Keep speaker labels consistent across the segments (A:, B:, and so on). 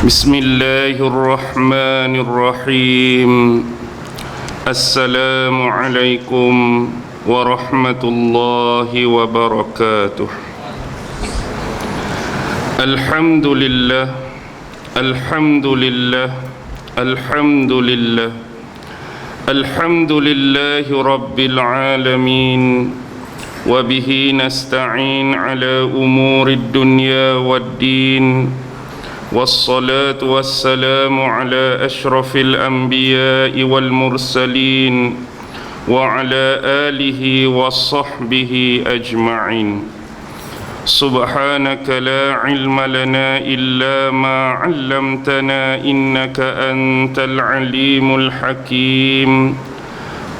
A: بسم الله الرحمن الرحيم. السلام عليكم ورحمة الله وبركاته. الحمد لله الحمد لله الحمد لله الحمد لله رب العالمين، وبه نستعين على أمور الدنيا والدين، والصلاة والسلام على أشرف الأنبياء والمرسلين وعلى آله وصحبه أجمعين. سبحانك لا علم لنا إلا ما علمتنا إنك أنت العليم الحكيم.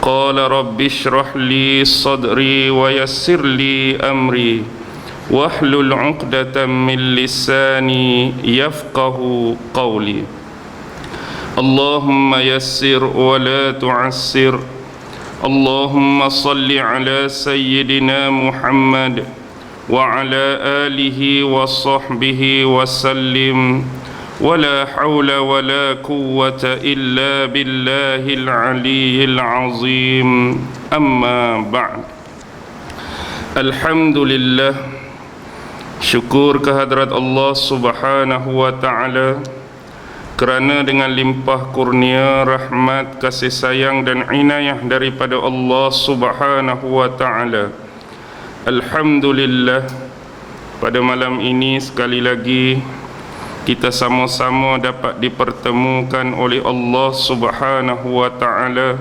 A: قال رب اشرح لي صدري ويسر لي أمري واحلل عقدة من لساني يفقه قولي. اللهم يسر ولا تعسر. اللهم صل على سيدنا محمد وعلى آله وصحبه وسلم، ولا حول ولا قوة إلا بالله العلي العظيم. أما بعد. الحمد لله. Syukur kehadrat Allah Subhanahu wa ta'ala kerana dengan limpah kurnia, rahmat, kasih sayang dan inayah daripada Allah Subhanahu wa ta'ala, alhamdulillah, pada malam ini sekali lagi kita sama-sama dapat dipertemukan oleh Allah Subhanahu wa ta'ala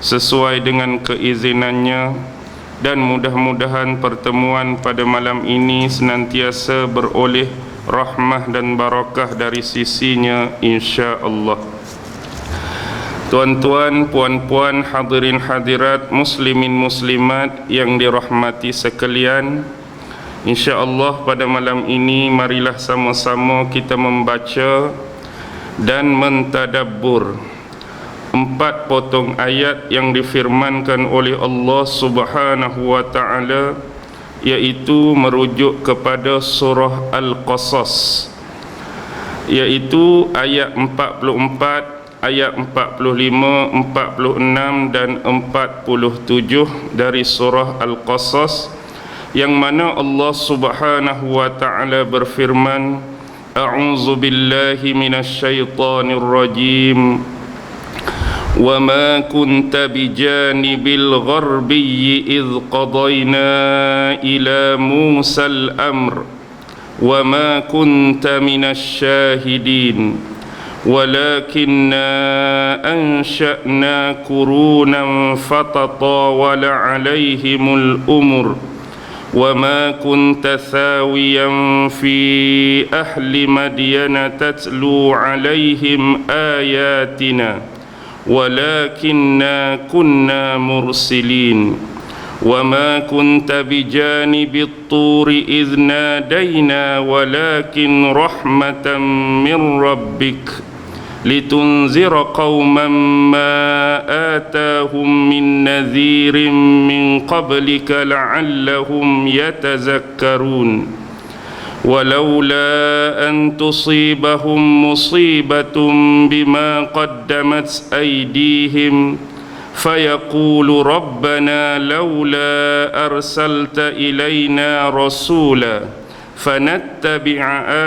A: sesuai dengan keizinannya. Dan mudah-mudahan pertemuan pada malam ini senantiasa beroleh rahmah dan barakah dari sisinya, insya-Allah. Tuan-tuan, puan-puan, hadirin hadirat, muslimin muslimat yang dirahmati sekalian, insya-Allah pada malam ini marilah sama-sama kita membaca dan mentadabbur 4 potong ayat yang difirmankan oleh Allah Subhanahu wa ta'ala, iaitu merujuk kepada surah Al-Qasas, iaitu ayat 44, ayat 45, 46 dan 47 dari surah Al-Qasas, yang mana Allah Subhanahu wa ta'ala berfirman, A'udzu billahi minasyaitonir rajim. وَمَا كُنْتَ بِجَانِبِ الْغَرْبِيِّ إِذْ قَضَيْنَا إِلَى مُوسَى الْأَمْرَ وَمَا كُنْتَ مِنَ الشَّاهِدِينَ وَلَكِنَّا أَنشَأْنَا قُرُونًا فَتَطَاوَلَ عَلَيْهِمُ الْأُمُرُ وَمَا كُنْتَ ثَاوِيًا فِي أَهْلِ مَدْيَنَ تَتْلُو عَلَيْهِمْ آيَاتِنَا ولكننا كنا مرسلين وما كنت بجانب الطور إذ نادينا ولكن رحمة من ربك لتنذر قوما ما آتاهم من نذير من قبلك لعلهم يتذكرون ولولا أن تصيبهم مصيبة بما قدمت أيديهم فيقول ربنا لولا أرسلت إلينا رسولا فنتبع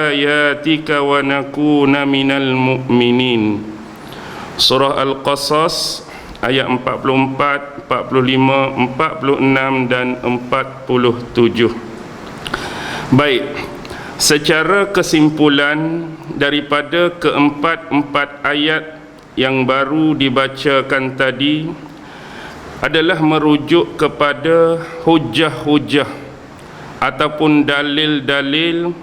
A: آياتك ونكون من المؤمنين. Surah Al-Qasas ayat 44, 45, 46 dan 47. Baik, secara kesimpulan daripada keempat-empat ayat yang baru dibacakan tadi adalah merujuk kepada hujah-hujah ataupun dalil-dalil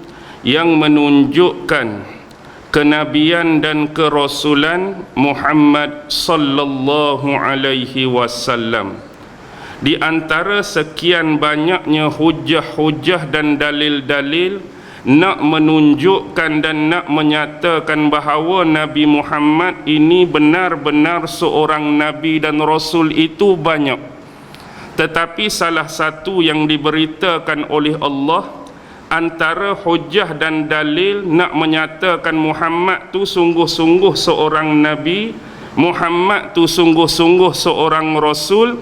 A: yang menunjukkan kenabian dan kerasulan Muhammad sallallahu alaihi wasallam. Di antara sekian banyaknya hujah-hujah dan dalil-dalil nak menunjukkan dan nak menyatakan bahawa Nabi Muhammad ini benar-benar seorang Nabi dan Rasul itu banyak. Tetapi salah satu yang diberitakan oleh Allah antara hujah dan dalil nak menyatakan Muhammad tu sungguh-sungguh seorang Nabi, Muhammad tu sungguh-sungguh seorang Rasul,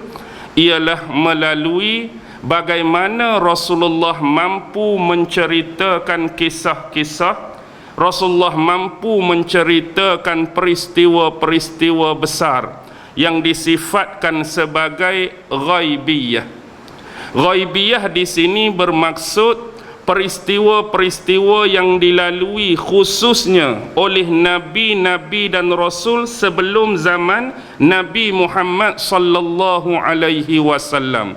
A: ialah melalui bagaimana Rasulullah mampu menceritakan kisah-kisah, Rasulullah mampu menceritakan peristiwa-peristiwa besar yang disifatkan sebagai ghaibiyah. Ghaibiyah di sini bermaksud peristiwa-peristiwa yang dilalui khususnya oleh nabi-nabi dan rasul sebelum zaman Nabi Muhammad sallallahu alaihi wasallam.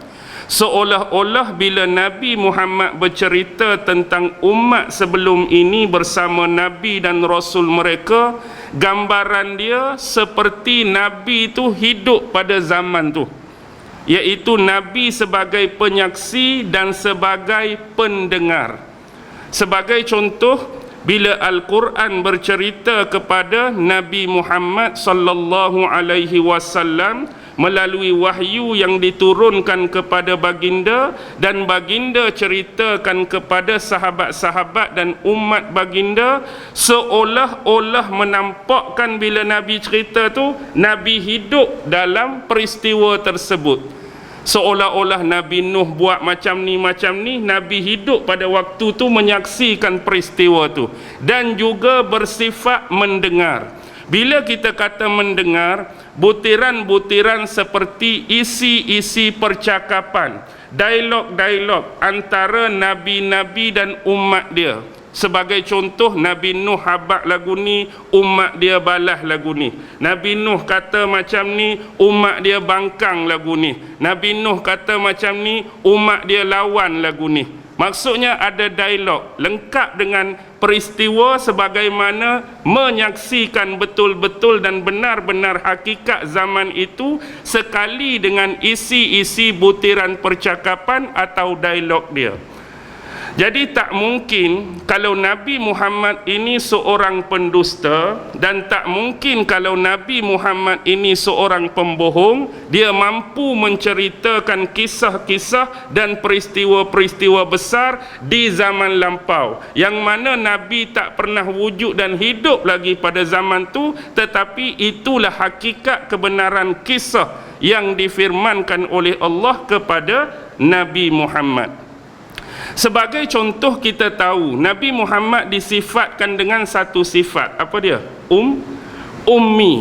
A: Seolah-olah bila Nabi Muhammad bercerita tentang umat sebelum ini bersama Nabi dan Rasul mereka, gambaran dia seperti Nabi itu hidup pada zaman tu, iaitu Nabi sebagai penyaksi dan sebagai pendengar. Sebagai contoh, bila Al-Quran bercerita kepada Nabi Muhammad sallallahu alaihi wasallam melalui wahyu yang diturunkan kepada baginda, dan baginda ceritakan kepada sahabat-sahabat dan umat baginda, seolah-olah menampakkan bila Nabi cerita tu, Nabi hidup dalam peristiwa tersebut. Seolah-olah Nabi Nuh buat macam ni, Nabi hidup pada waktu tu menyaksikan peristiwa tu, dan juga bersifat mendengar. Bila kita kata mendengar, butiran-butiran seperti isi-isi percakapan, dialog-dialog antara nabi-nabi dan umat dia. Sebagai contoh, Nabi Nuh habaq lagu ni, umat dia balas lagu ni. Nabi Nuh kata macam ni, umat dia bangkang lagu ni. Nabi Nuh kata macam ni, umat dia lawan lagu ni. Maksudnya ada dialog lengkap dengan peristiwa sebagaimana menyaksikan betul-betul dan benar-benar hakikat zaman itu, sekali dengan isi-isi butiran percakapan atau dialog dia. Jadi tak mungkin kalau Nabi Muhammad ini seorang pendusta, dan tak mungkin kalau Nabi Muhammad ini seorang pembohong, dia mampu menceritakan kisah-kisah dan peristiwa-peristiwa besar di zaman lampau, yang mana Nabi tak pernah wujud dan hidup lagi pada zaman tu, tetapi itulah hakikat kebenaran kisah yang difirmankan oleh Allah kepada Nabi Muhammad. Sebagai contoh, kita tahu Nabi Muhammad disifatkan dengan satu sifat. Apa dia? Ummi.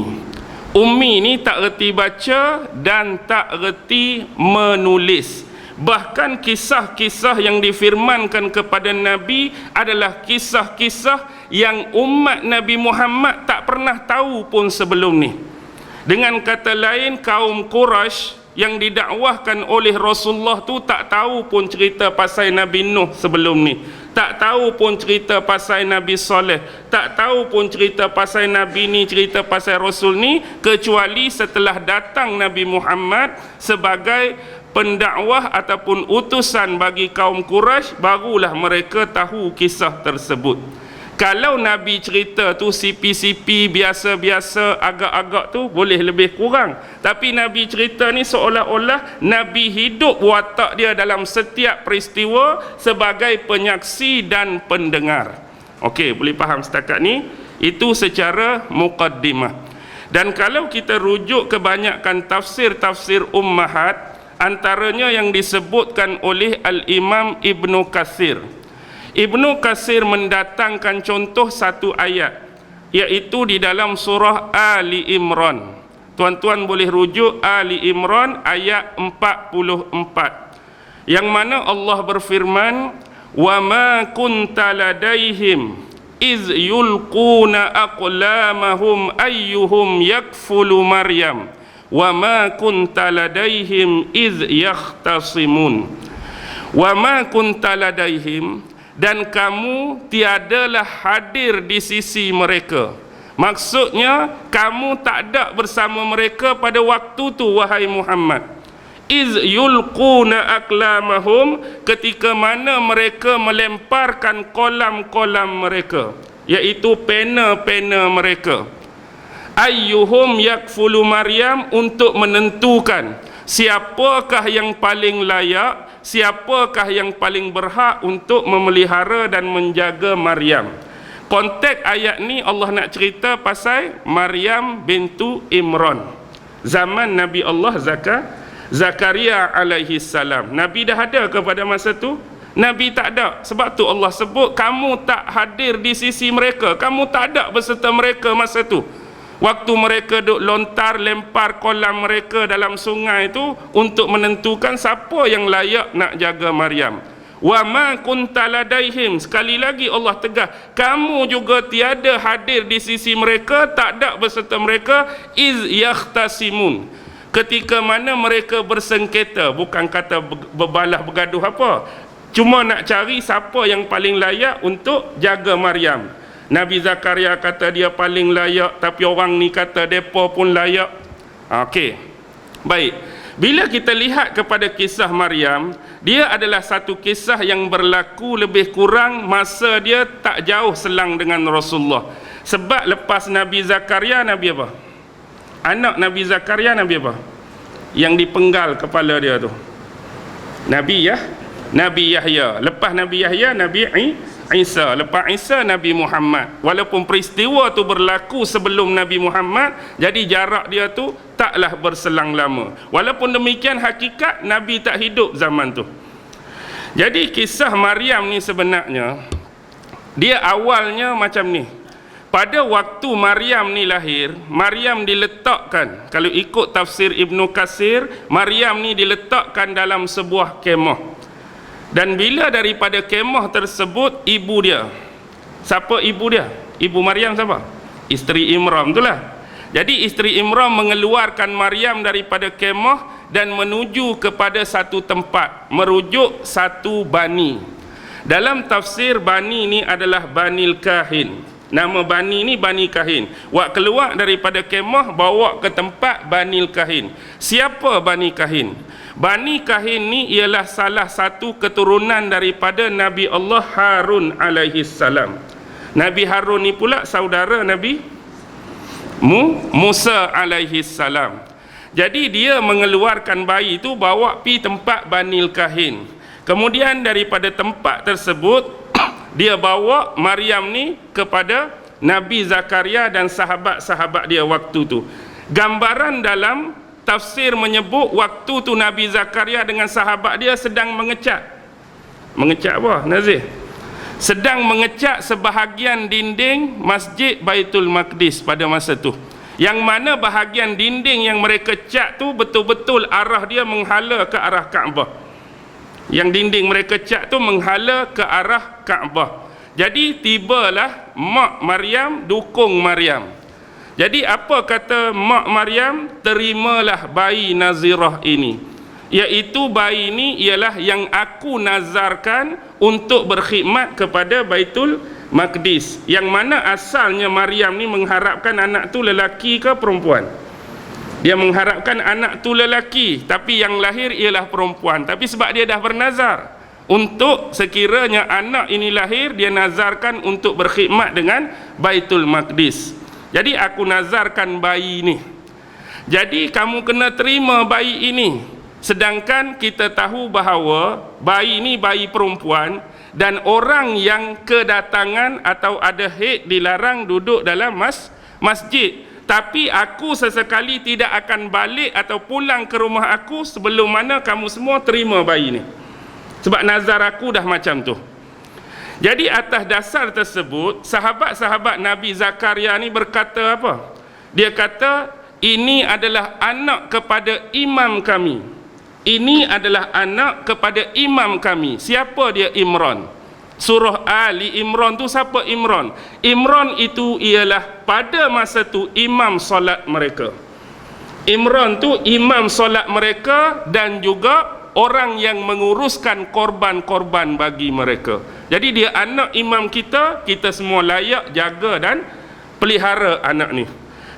A: Ummi ni tak reti baca dan tak reti menulis. Bahkan kisah-kisah yang difirmankan kepada Nabi adalah kisah-kisah yang umat Nabi Muhammad tak pernah tahu pun sebelum ni. Dengan kata lain, kaum Quraisy yang didakwahkan oleh Rasulullah tu tak tahu pun cerita pasal Nabi Nuh sebelum ni, tak tahu pun cerita pasal Nabi Saleh, tak tahu pun cerita pasal Nabi ni, cerita pasal Rasul ni, kecuali setelah datang Nabi Muhammad sebagai pendakwah ataupun utusan bagi kaum Quraisy, barulah mereka tahu kisah tersebut. Kalau Nabi cerita tu sipi-sipi, biasa-biasa, agak-agak tu boleh lebih kurang. Tapi Nabi cerita ni seolah-olah Nabi hidup watak dia dalam setiap peristiwa sebagai penyaksi dan pendengar. Okey, boleh faham setakat ni? Itu secara muqaddimah. Dan kalau kita rujuk kebanyakan tafsir-tafsir ummahat, antaranya yang disebutkan oleh Al-Imam Ibnu Katsir. Ibnu Katsir mendatangkan contoh satu ayat, iaitu di dalam surah Ali Imran. Tuan-tuan boleh rujuk Ali Imran ayat 44, yang mana Allah berfirman, wa ma kunta ladaihim iz yulquna aqlamahum ayyuhum yakfulu Maryam wa ma kunta ladaihim iz yakhtasimun. Wa ma kunta ladaihim, dan kamu tiadalah hadir di sisi mereka. Maksudnya kamu tak ada bersama mereka pada waktu tu, wahai Muhammad. Iz yulquna aqlamahum, ketika mana mereka melemparkan kolam-kolam mereka, iaitu pena-pena mereka. Ayyuhum yakfulu Maryam, untuk menentukan siapakah yang paling layak siapakah yang paling berhak untuk memelihara dan menjaga Maryam. Konteks ayat ni Allah nak cerita pasal Maryam bintu Imran, zaman Nabi Allah Zakaria alaihi salam. Nabi dah ada kepada masa tu? Nabi tak ada. Sebab tu Allah sebut kamu tak hadir di sisi mereka, kamu tak ada beserta mereka masa tu. Waktu mereka duk lontar lempar kolam mereka dalam sungai itu untuk menentukan siapa yang layak nak jaga Maryam. Wa ma kunta ladaihim, sekali lagi Allah tegas, kamu juga tiada hadir di sisi mereka, tak ada beserta mereka, iz yakhtasimun, ketika mana mereka bersengketa. Bukan kata berbalah bergaduh apa, cuma nak cari siapa yang paling layak untuk jaga Maryam. Nabi Zakaria kata dia paling layak, tapi orang ni kata depa pun layak. Okey. Baik. Bila kita lihat kepada kisah Maryam, dia adalah satu kisah yang berlaku lebih kurang masa dia tak jauh selang dengan Rasulullah. Sebab lepas Nabi Zakaria, Nabi apa? Anak Nabi Zakaria, Nabi apa? Yang dipenggal kepala dia tu. Nabi Yahya. Lepas Nabi Yahya, Nabi Isa. Lepas Isa, Nabi Muhammad. Walaupun peristiwa tu berlaku sebelum Nabi Muhammad, jadi jarak dia tu taklah berselang lama. Walaupun demikian, hakikat Nabi tak hidup zaman tu. Jadi kisah Maryam ni sebenarnya dia awalnya macam ni. Pada waktu Maryam ni lahir, Maryam diletakkan, kalau ikut tafsir Ibnu Katsir, Maryam ni diletakkan dalam sebuah kemah. Dan bila daripada kemah tersebut, ibu dia, siapa ibu dia? Ibu Maryam siapa? Isteri Imran, itulah. Jadi isteri Imran mengeluarkan Maryam daripada kemah dan menuju kepada satu tempat, merujuk satu bani. Dalam tafsir, bani ni adalah Banil Kahin. Nama bani ni Bani Kahin. Wak keluar daripada kemah, bawa ke tempat Banil Kahin. Siapa Bani Kahin? Bani Kahin ni ialah salah satu keturunan daripada Nabi Allah Harun alaihi salam. Nabi Harun ni pula saudara Nabi Musa alaihi salam. Jadi dia mengeluarkan bayi tu, bawa pi tempat Banil Kahin. Kemudian daripada tempat tersebut dia bawa Maryam ni kepada Nabi Zakaria dan sahabat-sahabat dia waktu tu. Gambaran dalam tafsir menyebut waktu tu Nabi Zakaria dengan sahabat dia sedang mengecat. Mengecat apa, Nazir? Sedang mengecat sebahagian dinding Masjid Baitul Maqdis pada masa tu. Yang mana bahagian dinding yang mereka cat tu betul-betul arah dia menghala ke arah Kaabah. Yang dinding mereka cat tu menghala ke arah Kaabah. Jadi tibalah mak Maryam dukung Maryam. Jadi apa kata mak Maryam? Terimalah bayi Nazirah ini, iaitu bayi ini ialah yang aku nazarkan untuk berkhidmat kepada Baitul Maqdis. Yang mana asalnya Maryam ni mengharapkan anak tu lelaki ke perempuan? Dia mengharapkan anak tu lelaki, tapi yang lahir ialah perempuan. Tapi sebab dia dah bernazar, untuk sekiranya anak ini lahir, dia nazarkan untuk berkhidmat dengan Baitul Maqdis. Jadi aku nazarkan bayi ini, jadi kamu kena terima bayi ini. Sedangkan kita tahu bahawa bayi ini bayi perempuan, dan orang yang kedatangan atau ada haid dilarang duduk dalam masjid. Tapi aku sesekali tidak akan balik atau pulang ke rumah aku sebelum mana kamu semua terima bayi ini. Sebab nazar aku dah macam tu. Jadi atas dasar tersebut, sahabat-sahabat Nabi Zakaria ni berkata apa? Dia kata, ini adalah anak kepada imam kami. Ini adalah anak kepada imam kami. Siapa dia? Imran. Surah Ali Imran tu siapa Imran? Imran itu ialah pada masa tu imam solat mereka. Imran tu imam solat mereka dan juga orang yang menguruskan korban-korban bagi mereka. Jadi dia anak imam kita, kita semua layak jaga dan pelihara anak ni.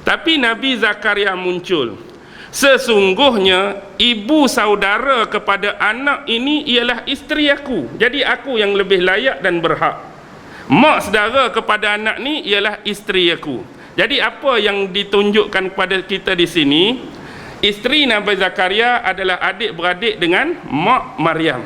A: Tapi Nabi Zakaria muncul. Sesungguhnya ibu saudara kepada anak ini ialah isteri aku. Jadi aku yang lebih layak dan berhak. Mak saudara kepada anak ni ialah isteri aku. Jadi apa yang ditunjukkan kepada kita di sini? Isteri Nabi Zakaria adalah adik-beradik dengan mak Maryam.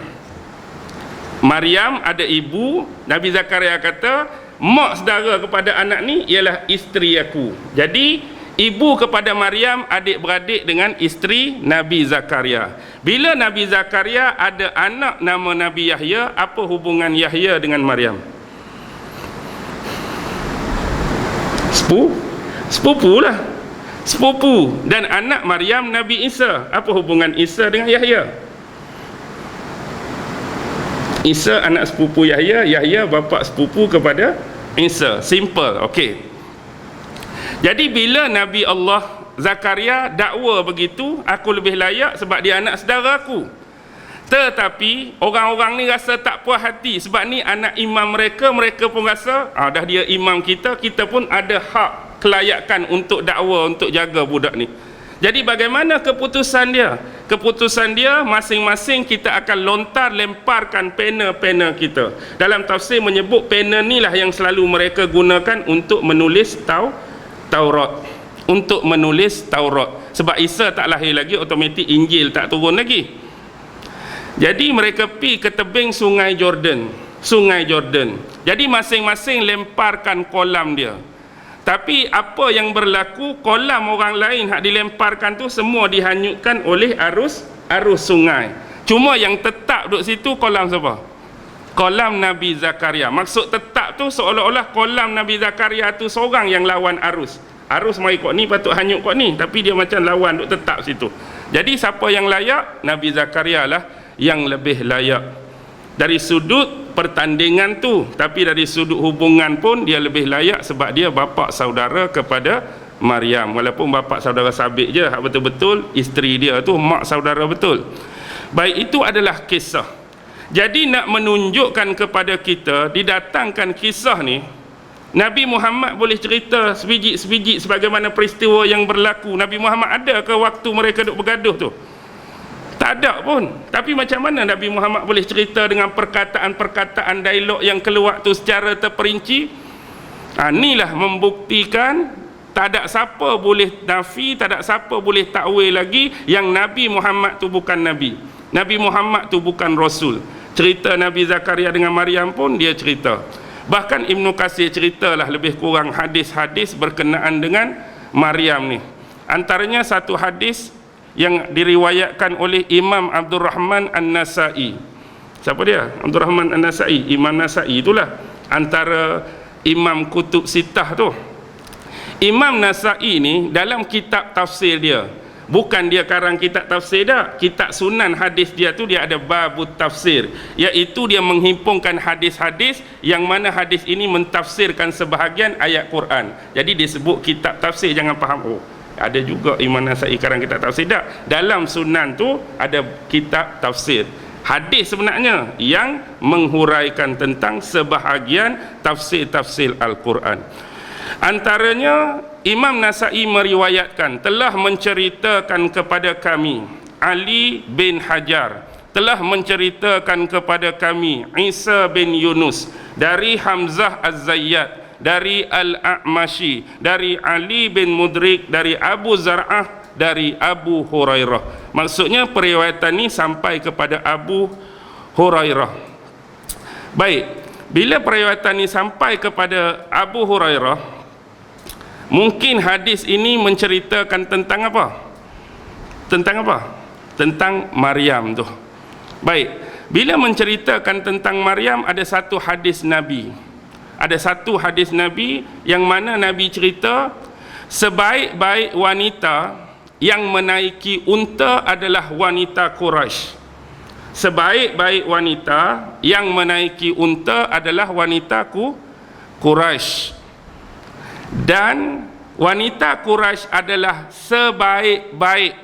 A: Maryam ada ibu, Nabi Zakaria kata, mak saudara kepada anak ni ialah isteri aku. Jadi ibu kepada Maryam adik-beradik dengan isteri Nabi Zakaria. Bila Nabi Zakaria ada anak nama Nabi Yahya, apa hubungan Yahya dengan Maryam? Sepupu lah. Sepupu. Dan anak Maryam Nabi Isa. Apa hubungan Isa dengan Yahya? Isa anak sepupu Yahya, Yahya bapa sepupu kepada Isa. Simple. Okey. Jadi bila Nabi Allah Zakaria dakwa begitu, aku lebih layak sebab dia anak saudara aku. Tetapi orang-orang ni rasa tak puas hati sebab ni anak imam mereka, mereka pun rasa dah dia imam kita, kita pun ada hak kelayakan untuk dakwa, untuk jaga budak ni. Jadi bagaimana keputusan dia? Keputusan dia masing-masing kita akan lemparkan pena-pena kita. Dalam tafsir menyebut pena ni lah yang selalu mereka gunakan untuk menulis Taurat. Untuk menulis Taurat. Sebab Isa tak lahir lagi, automatik Injil tak turun lagi. Jadi mereka pergi ke tebing Sungai Jordan. Jadi masing-masing lemparkan kolam dia. Tapi apa yang berlaku, kolam orang lain hak dilemparkan tu semua dihanyutkan oleh arus sungai. Cuma yang tetap duduk situ kolam siapa? Kolam Nabi Zakaria. Maksud tetap tu seolah-olah kolam Nabi Zakaria tu seorang yang lawan arus. Arus mari kok ni patut hanyut kok ni, tapi dia macam lawan duduk tetap situ. Jadi siapa yang layak? Nabi Zakaria lah yang lebih layak. Dari sudut pertandingan tu, tapi dari sudut hubungan pun dia lebih layak sebab dia bapa saudara kepada Maryam. Walaupun bapa saudara sabit je, hak betul-betul isteri dia tu mak saudara betul. Baik, itu adalah kisah. Jadi nak menunjukkan kepada kita, didatangkan kisah ni, Nabi Muhammad boleh cerita sebiji-sebiji sebagaimana peristiwa yang berlaku. Nabi Muhammad ada ke waktu mereka duk bergaduh tu? Tak ada pun. Tapi macam mana Nabi Muhammad boleh cerita dengan perkataan-perkataan dialog yang keluar tu secara terperinci? Inilah membuktikan tak ada siapa boleh nafi, tak ada siapa boleh takwil lagi yang Nabi Muhammad tu bukan Nabi. Nabi Muhammad tu bukan Rasul. Cerita Nabi Zakaria dengan Maryam pun dia cerita. Bahkan Ibnu Katsir ceritalah lebih kurang hadis-hadis berkenaan dengan Maryam ni. Antaranya satu hadis yang diriwayatkan oleh Imam Abdul Rahman An-Nasai. Siapa dia? Abdul Rahman An-Nasai. Imam Nasai itulah antara Imam Kutub Sittah tu. Imam Nasai ni dalam kitab tafsir dia, bukan dia karang kitab tafsir dah, kitab sunan hadis dia tu dia ada babut tafsir, iaitu dia menghimpunkan hadis-hadis yang mana hadis ini mentafsirkan sebahagian ayat Quran. Jadi disebut kitab tafsir, jangan faham ada juga Imam Nasai karang kitab tafsir tak. Dalam sunan tu ada kitab tafsir hadis sebenarnya yang menghuraikan tentang sebahagian tafsir-tafsir Al-Quran. Antaranya Imam Nasai meriwayatkan telah menceritakan kepada kami Ali bin Hajar, telah menceritakan kepada kami Isa bin Yunus dari Hamzah Az-Zayyad, dari Al-A'mashi, dari Ali bin Mudrik, dari Abu Zar'ah, dari Abu Hurairah. Maksudnya periwayatan ini sampai kepada Abu Hurairah. Baik, bila periwayatan ini sampai kepada Abu Hurairah, mungkin hadis ini menceritakan tentang apa? Tentang apa? Tentang Maryam tu. Baik, bila menceritakan tentang Maryam, ada satu hadis Nabi. Ada satu hadis Nabi yang mana Nabi cerita sebaik-baik wanita yang menaiki unta adalah wanita Quraisy. Sebaik-baik wanita yang menaiki unta adalah wanita Quraisy. Dan wanita Quraisy adalah sebaik-baik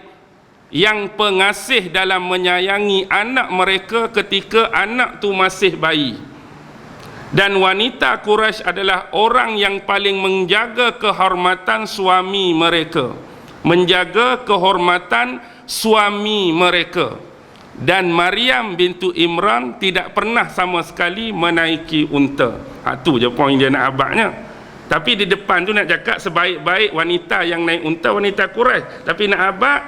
A: yang pengasih dalam menyayangi anak mereka ketika anak tu masih bayi. Dan wanita Quraisy adalah orang yang paling menjaga kehormatan suami mereka, menjaga kehormatan suami mereka. Dan Maryam bintu Imran tidak pernah sama sekali menaiki unta. Tu je poin dia nak abaknya. Tapi di depan tu nak cakap sebaik-baik wanita yang naik unta wanita Quraisy. Tapi nak abak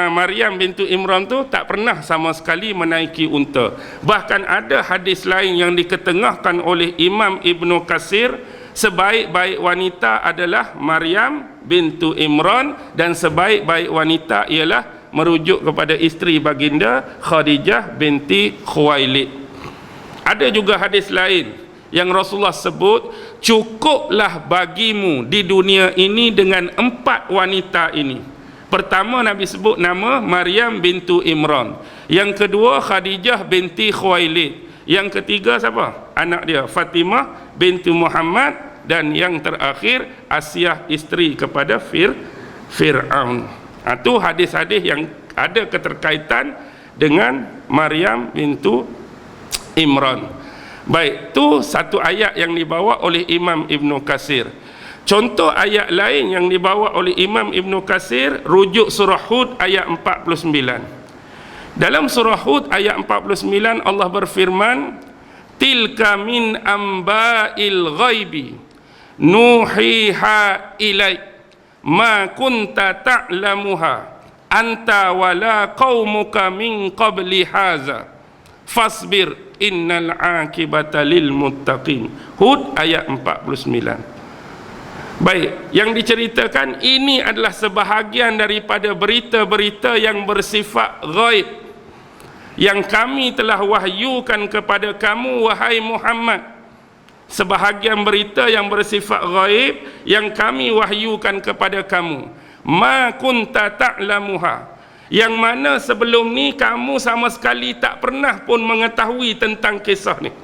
A: Maryam bintu Imran tu tak pernah sama sekali menaiki unta. Bahkan ada hadis lain yang diketengahkan oleh Imam Ibnu Katsir, sebaik-baik wanita adalah Maryam bintu Imran dan sebaik-baik wanita ialah merujuk kepada isteri baginda Khadijah binti Khuwailid. Ada juga hadis lain yang Rasulullah sebut, cukuplah bagimu di dunia ini dengan 4 wanita ini. Pertama Nabi sebut nama Maryam bintu Imran, yang kedua Khadijah binti Khuwailid, yang ketiga siapa? Anak dia Fatimah bintu Muhammad, dan yang terakhir Asiyah isteri kepada Fir'aun. Itu hadis-hadis yang ada keterkaitan dengan Maryam bintu Imran. Baik, tu satu ayat yang dibawa oleh Imam Ibnu Katsir. Contoh ayat lain yang dibawa oleh Imam Ibnu Katsir, rujuk surah Hud ayat 49. Dalam surah Hud ayat 49 Allah berfirman, tilka min amba'il ghaibi nuhiha ilaik ma kunta ta'lamuha anta wala qaumuka min qabli haza fasbir innal aqibata lil muttaqin. Hud ayat 49. Baik, yang diceritakan ini adalah sebahagian daripada berita-berita yang bersifat ghaib yang kami telah wahyukan kepada kamu wahai Muhammad. Sebahagian berita yang bersifat ghaib yang kami wahyukan kepada kamu, ma kunta ta'lamuha, yang mana sebelum ni kamu sama sekali tak pernah pun mengetahui tentang kisah ni.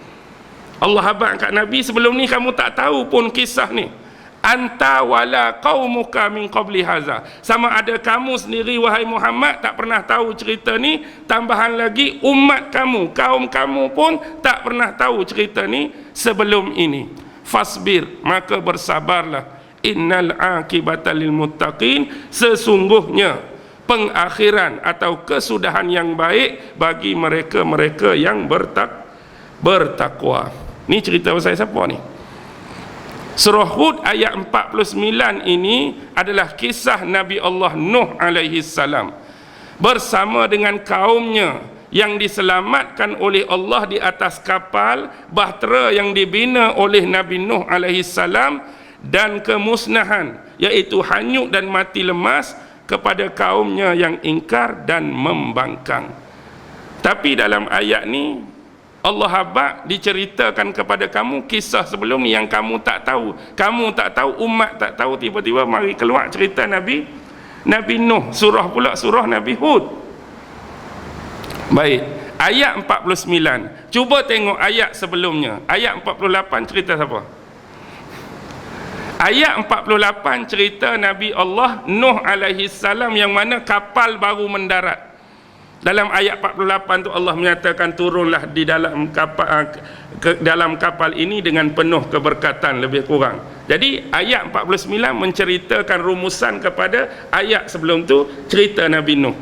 A: Allah habaq kat Nabi, sebelum ni kamu tak tahu pun kisah ni. Anta wala qaumuka min qabli haza, sama ada kamu sendiri wahai Muhammad tak pernah tahu cerita ni, tambahan lagi umat kamu, kaum kamu pun tak pernah tahu cerita ni sebelum ini. Fasbir, maka bersabarlah, innal aqibata lil muttaqin, sesungguhnya pengakhiran atau kesudahan yang baik bagi mereka-mereka yang bertakwa. Ni cerita pasal siapa ni? Surah Hud ayat 49 ini adalah kisah Nabi Allah Nuh alaihi salam bersama dengan kaumnya yang diselamatkan oleh Allah di atas kapal bahtera yang dibina oleh Nabi Nuh alaihi salam, dan kemusnahan iaitu hanyut dan mati lemas kepada kaumnya yang ingkar dan membangkang. Tapi dalam ayat ni Allah habaq diceritakan kepada kamu kisah sebelum ni yang kamu tak tahu. Kamu tak tahu, umat tak tahu, tiba-tiba mari keluar cerita Nabi Nuh. Surah pula surah Nabi Hud. Baik, ayat 49. Cuba tengok ayat sebelumnya. Ayat 48 cerita siapa? Ayat 48 cerita Nabi Allah Nuh alaihi salam yang mana kapal baru mendarat. Dalam ayat 48 tu Allah menyatakan turunlah di dalam kapal ini dengan penuh keberkatan, lebih kurang. Jadi ayat 49 menceritakan rumusan kepada ayat sebelum tu, cerita Nabi Nuh.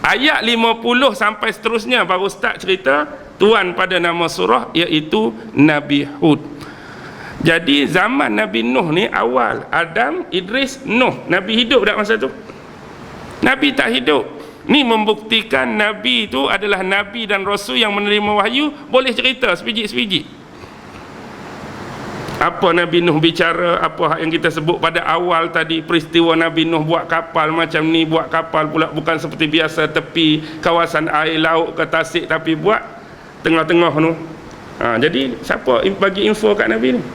A: Ayat 50 sampai seterusnya baru start cerita tuan pada nama surah, iaitu Nabi Hud. Jadi zaman Nabi Nuh ni awal, Adam, Idris, Nuh. Nabi hidup tak masa tu? Nabi tak hidup. Ni membuktikan Nabi itu adalah Nabi dan Rasul yang menerima wahyu, boleh cerita sebiji-sebiji. Apa Nabi Nuh bicara, apa yang kita sebut pada awal tadi, peristiwa Nabi Nuh buat kapal macam ni, buat kapal pula bukan seperti biasa tepi kawasan air laut ke tasik, tapi buat tengah-tengah tu. Jadi siapa bagi info kat Nabi ni?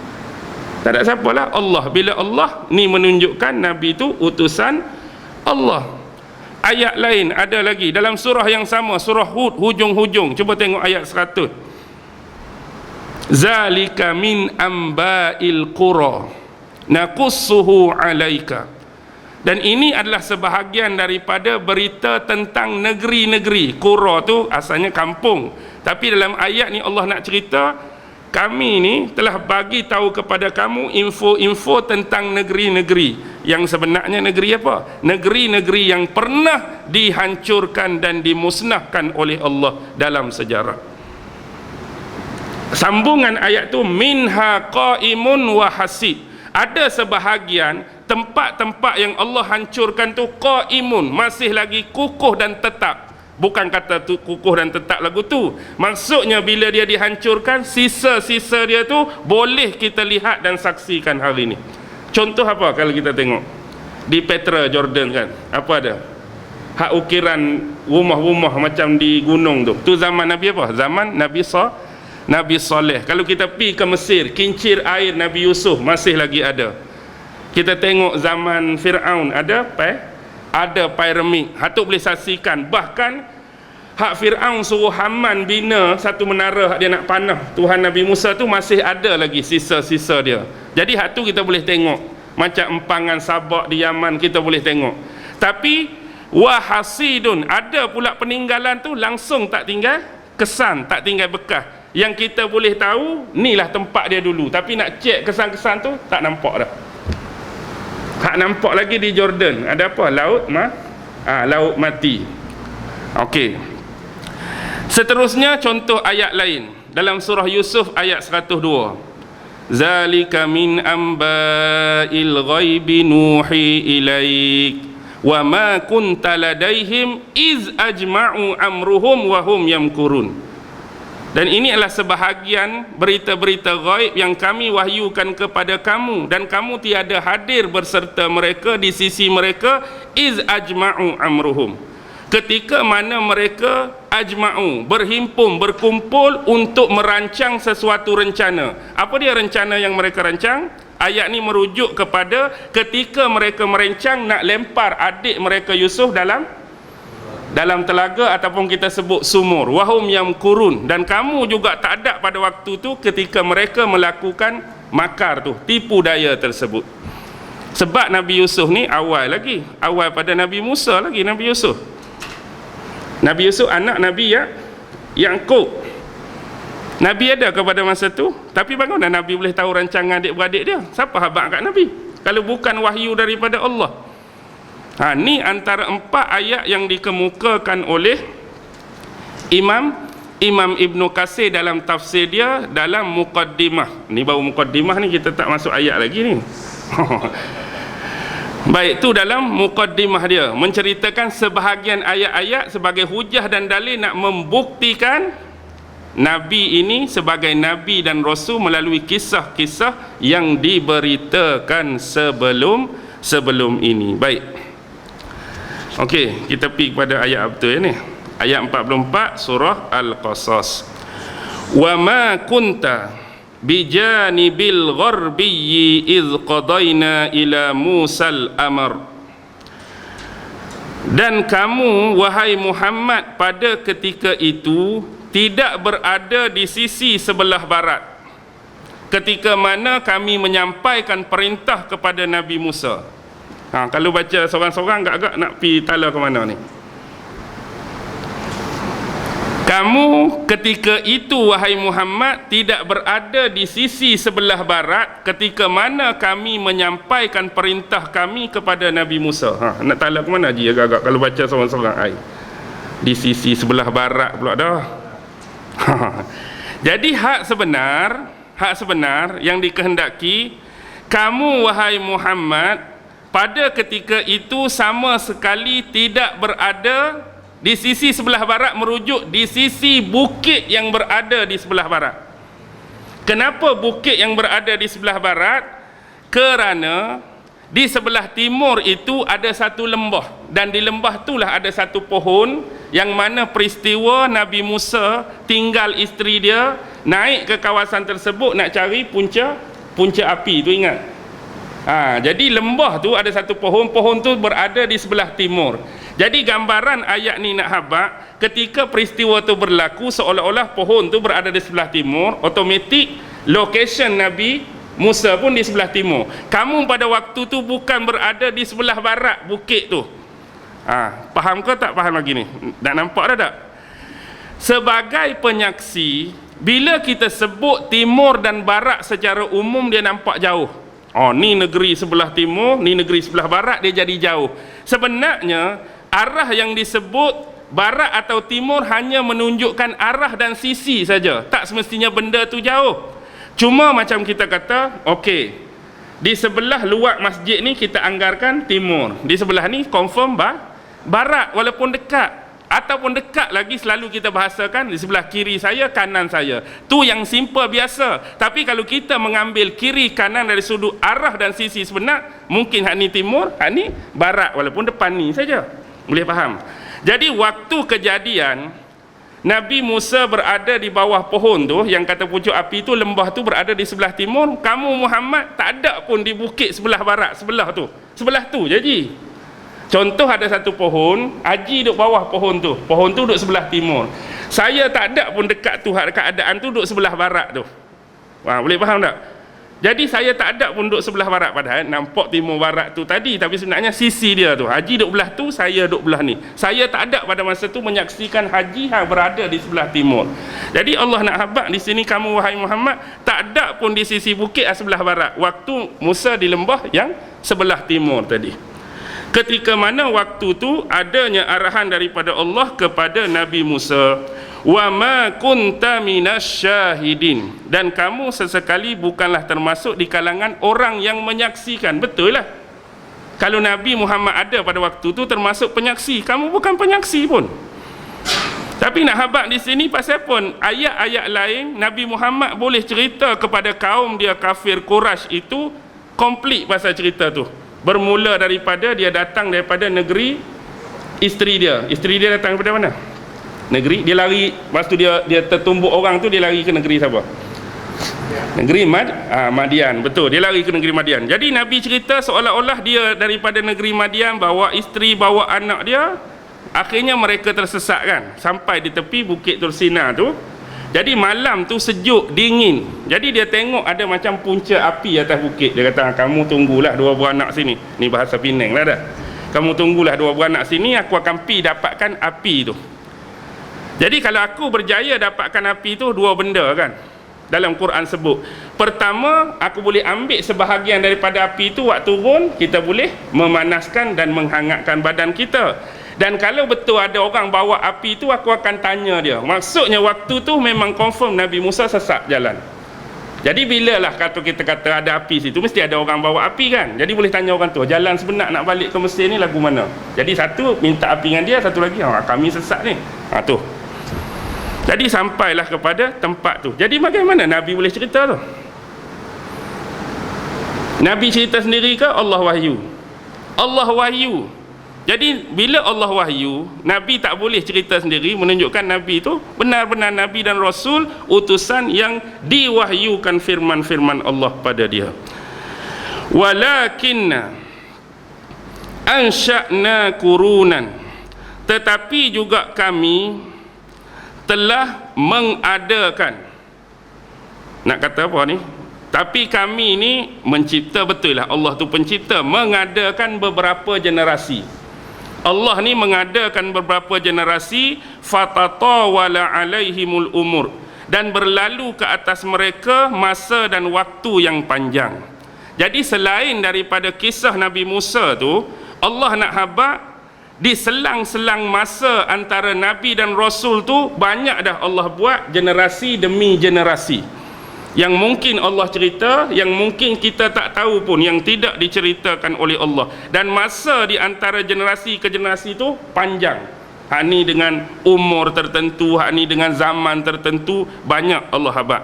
A: Tak ada siapalah, Allah. Bila Allah ni menunjukkan Nabi itu utusan Allah. Ayat lain ada lagi dalam surah yang sama, surah Hud hujung-hujung. Cuba tengok ayat 100. Zalika min amba'il qura naqussuhu alaika. Dan ini adalah sebahagian daripada berita tentang negeri-negeri. Qura tu asalnya kampung, tapi dalam ayat ni Allah nak cerita, kami ni telah bagi tahu kepada kamu info-info tentang negeri-negeri yang sebenarnya negeri apa? Negeri-negeri yang pernah dihancurkan dan dimusnahkan oleh Allah dalam sejarah. Sambungan ayat tu, minha qaimun wa hasid. Ada sebahagian tempat-tempat yang Allah hancurkan tu qaimun, masih lagi kukuh dan tetap. Bukan kata tu kukuh dan tetap lagu tu, maksudnya bila dia dihancurkan, sisa-sisa dia tu boleh kita lihat dan saksikan hari ni. Contoh apa kalau kita tengok di Petra Jordan kan, apa ada hak ukiran rumah-rumah macam di gunung tu zaman Nabi apa? Zaman Nabi Saleh. Kalau kita pergi ke Mesir, kincir air Nabi Yusuf masih lagi ada. Kita tengok zaman Fir'aun ada piramid. Hatuk boleh saksikan. Bahkan hak Fir'aun suruh Haman bina satu menara hak dia nak panah Tuhan Nabi Musa tu masih ada lagi sisa-sisa dia. Jadi hak tu kita boleh tengok. Macam empangan Sabak di Yaman kita boleh tengok. Tapi wahasidun, ada pula peninggalan tu langsung tak tinggal kesan, tak tinggal bekas. Yang kita boleh tahu inilah tempat dia dulu, tapi nak cek kesan-kesan tu tak nampak dah. Hak nampak lagi di Jordan ada apa? Laut mati. Okey. Seterusnya contoh ayat lain dalam surah Yusuf ayat 102. Zalika min amba'il ghaibi nuhi ilaik wa ma kunta ladaihim iz ajma'u amruhum wa hum yamkurun. Dan ini adalah sebahagian berita-berita ghaib yang kami wahyukan kepada kamu, dan kamu tiada hadir berserta mereka di sisi mereka iz ajma'u amruhum, ketika mana mereka ajma'u, berkumpul untuk merancang sesuatu rencana. Apa dia rencana yang mereka rancang? Ayat ni merujuk kepada ketika mereka merancang nak lempar adik mereka Yusuf dalam telaga ataupun kita sebut sumur. Wahum yamkurun, dan kamu juga tak ada pada waktu tu ketika mereka melakukan makar tu, tipu daya tersebut. Sebab Nabi Yusuf ni awal pada Nabi Musa lagi. Nabi Yusuf anak Nabi Yaqub. Nabi ada kepada masa tu, tapi bagaimana Nabi boleh tahu rancangan adik-beradik dia? Siapa habaq kat Nabi kalau bukan wahyu daripada Allah? Ni antara 4 ayat yang dikemukakan oleh Imam Ibnu Katsir dalam tafsir dia dalam muqaddimah. Ni baru muqaddimah ni, kita tak masuk ayat lagi ni. Baik, tu dalam muqaddimah dia menceritakan sebahagian ayat-ayat sebagai hujah dan dalil nak membuktikan Nabi ini sebagai Nabi dan Rasul melalui kisah-kisah yang diberitakan sebelum ini. Baik. Okey, kita pergi kepada ayat betul ni. Ayat 44 surah Al-Qasas. Wa ma kunta bijanibil gharbiyyi idh qadaina ila Musal amr. Dan kamu wahai Muhammad pada ketika itu tidak berada di sisi sebelah barat ketika mana kami menyampaikan perintah kepada Nabi Musa. Kalau baca seorang-seorang agak-agak nak pergi tala ke mana ni? Kamu ketika itu wahai Muhammad tidak berada di sisi sebelah barat ketika mana kami menyampaikan perintah kami kepada Nabi Musa. Nak tala ke mana je agak-agak kalau baca seorang-seorang di sisi sebelah barat pula dah. Jadi hak sebenar yang dikehendaki, kamu wahai Muhammad pada ketika itu sama sekali tidak berada di sisi sebelah barat, merujuk di sisi bukit yang berada di sebelah barat. Kenapa bukit yang berada di sebelah barat? Kerana di sebelah timur itu ada satu lembah, dan di lembah itulah ada satu pohon yang mana peristiwa Nabi Musa tinggal isteri dia naik ke kawasan tersebut nak cari punca api tu, ingat? Jadi lembah tu ada satu pohon tu berada di sebelah timur. Jadi gambaran ayat ni nak habaq, ketika peristiwa tu berlaku seolah-olah pohon tu berada di sebelah timur, automatik location Nabi Musa pun di sebelah timur. Kamu pada waktu tu bukan berada di sebelah barat bukit tu. Faham ke tak faham lagi ni? Dah nampak dah tak? Sebagai penyaksi, bila kita sebut timur dan barat secara umum dia nampak jauh. Ni negeri sebelah timur, ni negeri sebelah barat, dia jadi jauh. Sebenarnya arah yang disebut barat atau timur hanya menunjukkan arah dan sisi saja, tak semestinya benda tu jauh. Cuma macam kita kata, okey, Di sebelah luar masjid ni kita anggarkan timur, di sebelah ni confirm barat walaupun dekat, ataupun dekat lagi selalu kita bahasakan di sebelah kiri saya, kanan saya. Tu yang simple biasa. Tapi kalau kita mengambil kiri kanan dari sudut arah dan sisi sebenar, mungkin hak ni timur, hak ni barat walaupun depan ni saja. Boleh faham? Jadi waktu kejadian Nabi Musa berada di bawah pohon tu, yang kata pucuk api tu, lembah tu berada di sebelah timur. Kamu Muhammad tak ada pun di bukit sebelah barat, sebelah tu jadi. Contoh ada satu pohon, Haji duduk bawah pohon tu duduk sebelah timur. Saya tak ada pun dekat tu, keadaan tu duduk sebelah barat tu. Boleh faham tak? Jadi saya tak ada pun duduk sebelah barat, padahal nampak timur barat tu tadi, tapi sebenarnya sisi dia tu. Haji duduk belah tu, saya duduk belah ni. Saya tak ada pada masa tu menyaksikan Haji yang berada di sebelah timur. Jadi Allah nak habaq di sini, kamu wahai Muhammad tak ada pun di sisi bukit sebelah barat, waktu Musa di lembah yang sebelah timur tadi. Ketika mana waktu tu adanya arahan daripada Allah kepada Nabi Musa, wa ma kunta minasyahidin, dan kamu sesekali bukanlah termasuk di kalangan orang yang menyaksikan. Betul lah, kalau Nabi Muhammad ada pada waktu tu termasuk penyaksi, kamu bukan penyaksi pun. Tapi nak habaq di sini pasal pun ayat-ayat lain Nabi Muhammad boleh cerita kepada kaum dia kafir Quraisy itu komplit pasal cerita tu. Bermula daripada dia datang daripada negeri isteri dia datang daripada mana? Negeri, dia lari, lepas tu dia tertumbuk orang tu, dia lari ke negeri siapa? Negeri Madian. Betul, dia lari ke negeri Madian. Jadi Nabi cerita seolah-olah dia daripada negeri Madian, bawa isteri, bawa anak dia. Akhirnya mereka tersesat kan, sampai di tepi bukit Tursina tu. Jadi malam tu sejuk, dingin. Jadi dia tengok ada macam punca api atas bukit. Dia kata, kamu tunggulah 2 buah anak sini. Ni bahasa Penang lah dah. Kamu tunggulah 2 buah anak sini, aku akan pi dapatkan api tu. Jadi kalau aku berjaya dapatkan api tu, 2 benda kan dalam Quran sebut. Pertama, aku boleh ambil sebahagian daripada api tu, waktu turun kita boleh memanaskan dan menghangatkan badan kita. Dan kalau betul ada orang bawa api tu, aku akan tanya dia. Maksudnya waktu tu memang confirm Nabi Musa sesat jalan. Jadi bila lah kita kata ada api situ, mesti ada orang bawa api kan. Jadi boleh tanya orang tu, jalan sebenar nak balik ke Mesir ni lagu mana? Jadi satu minta api dengan dia, satu lagi kami sesat ni. Tu. Jadi sampailah kepada tempat tu. Jadi bagaimana Nabi boleh cerita tu? Nabi cerita sendiri ke Allah wahyu? Allah wahyu. Jadi bila Allah wahyu, Nabi tak boleh cerita sendiri, menunjukkan Nabi itu benar-benar Nabi dan Rasul, utusan yang diwahyukan firman-firman Allah pada dia. Walakinna ansha'na qurunan, tetapi juga kami telah mengadakan. Nak kata apa ni? Tapi kami ni mencipta, betul lah Allah tu pencipta, mengadakan beberapa generasi. Allah ni mengadakan beberapa generasi, fatatawala alaihimul umur, dan berlalu ke atas mereka masa dan waktu yang panjang. Jadi selain daripada kisah Nabi Musa tu, Allah nak habaq di selang-selang masa antara Nabi dan Rasul tu, banyak dah Allah buat generasi demi generasi yang mungkin Allah cerita, yang mungkin kita tak tahu pun, yang tidak diceritakan oleh Allah. Dan masa di antara generasi ke generasi tu panjang. Hak ni dengan umur tertentu, hak ni dengan zaman tertentu, banyak Allah habaq.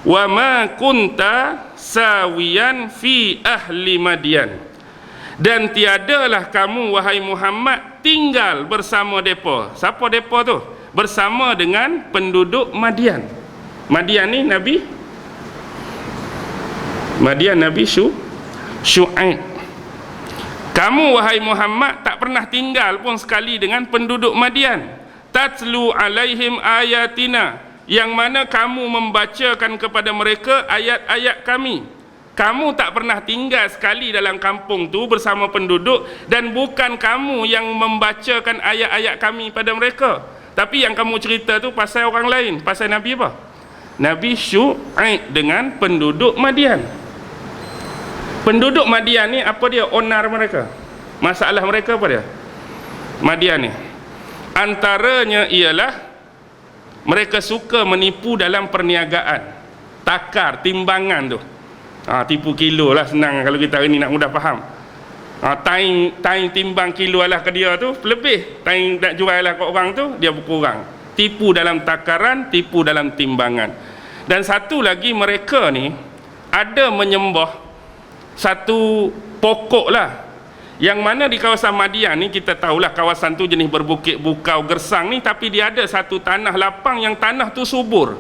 A: Wa ma kunta sawiyan fi ahli Madian, dan tiadalah kamu wahai Muhammad tinggal bersama depa. Siapa depa tu? Bersama dengan penduduk Madian. Madian ni Nabi Syu'aib. Kamu wahai Muhammad tak pernah tinggal pun sekali dengan penduduk Madian. Tatlu alaihim ayatina, yang mana kamu membacakan kepada mereka ayat-ayat kami. Kamu tak pernah tinggal sekali dalam kampung tu bersama penduduk, dan bukan kamu yang membacakan ayat-ayat kami pada mereka. Tapi yang kamu cerita tu pasal orang lain. Pasal Nabi apa? Nabi Syu'aib dengan penduduk Madian. Penduduk Madian ni apa dia? Onar mereka. Masalah mereka apa dia? Madian ni antaranya ialah mereka suka menipu dalam perniagaan. Takar, timbangan tu. Tipu kilo lah, senang kalau kita hari ni nak mudah faham. Time timbang kilo lah ke dia tu lebih, time nak jual lah ke orang tu dia berkurang. Tipu dalam takaran, tipu dalam timbangan. Dan satu lagi, mereka ni ada menyembah satu pokok lah, yang mana di kawasan Madian ni kita tahulah kawasan tu jenis berbukit bukau gersang ni, tapi dia ada satu tanah lapang yang tanah tu subur.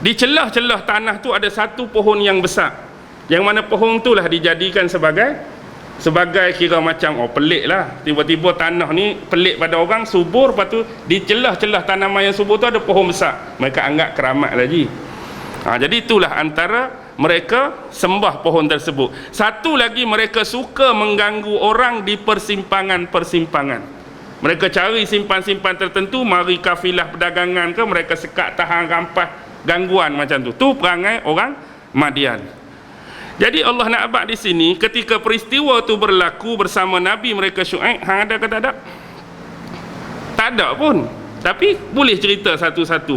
A: Di celah-celah tanah tu ada satu pohon yang besar, yang mana pohon tu lah dijadikan sebagai kira macam pelik lah, tiba-tiba tanah ni pelik pada orang, subur, lepas tu di celah-celah tanaman yang subur tu ada pohon besar, mereka anggap keramat lagi. Jadi itulah antara mereka sembah pohon tersebut. Satu lagi, mereka suka mengganggu orang di persimpangan-persimpangan. Mereka cari simpan-simpan tertentu, mari kafilah perdagangan ke, mereka sekat, tahan, rampas, gangguan macam tu. Tu perangai orang Madian. Jadi Allah nak abad di sini, ketika peristiwa tu berlaku bersama Nabi mereka Syuaib, hang ada ke tak ada? Tak ada pun. Tapi boleh cerita satu-satu.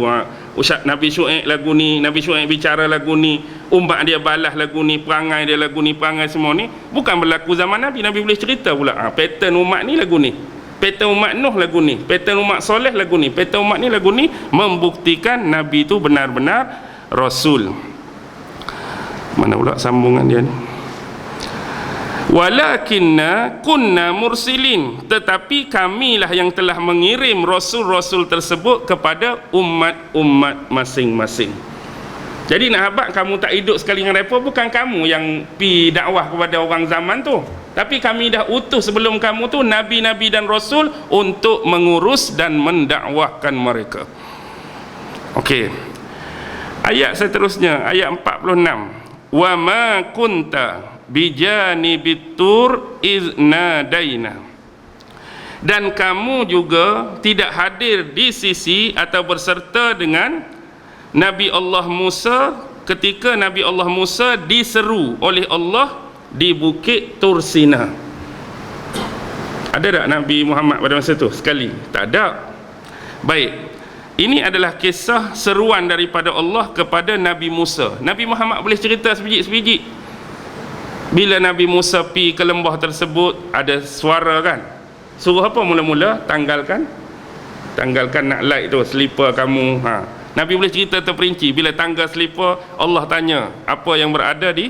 A: Nabi Syuaib lagu ni, Nabi Syuaib bicara lagu ni, umat dia balas lagu ni, perangai dia lagu ni, perangai semua ni bukan berlaku zaman Nabi. Nabi boleh cerita pula, pattern umat ni lagu ni, pattern umat Nuh lagu ni, pattern umat Soleh lagu ni, pattern umat ni lagu ni, membuktikan Nabi tu benar-benar Rasul. Mana pula sambungan dia ni? Walakinna kunna mursilin, tetapi kamilah yang telah mengirim rasul-rasul tersebut kepada umat-umat masing-masing. Jadi nak habaq kamu tak hidup sekali dengan mereka, bukan kamu yang pi dakwah kepada orang zaman tu, tapi kami dah utus sebelum kamu tu nabi-nabi dan rasul untuk mengurus dan mendakwahkan mereka. Okey, ayat seterusnya, ayat 46. Wa ma kunta bijanibit tur iznadaina, dan kamu juga tidak hadir di sisi atau berserta dengan Nabi Allah Musa ketika Nabi Allah Musa diseru oleh Allah di Bukit Tur Sina. Ada tak Nabi Muhammad pada masa tu sekali? Tak ada. Baik, ini adalah kisah seruan daripada Allah kepada Nabi Musa. Nabi Muhammad boleh cerita sebiji-sebiji. Bila Nabi Musa pi ke lembah tersebut, ada suara kan, suruh apa mula-mula? Tanggalkan nak light tu, slipper kamu. Nabi boleh cerita terperinci. Bila tanggal slipper, Allah tanya apa yang berada di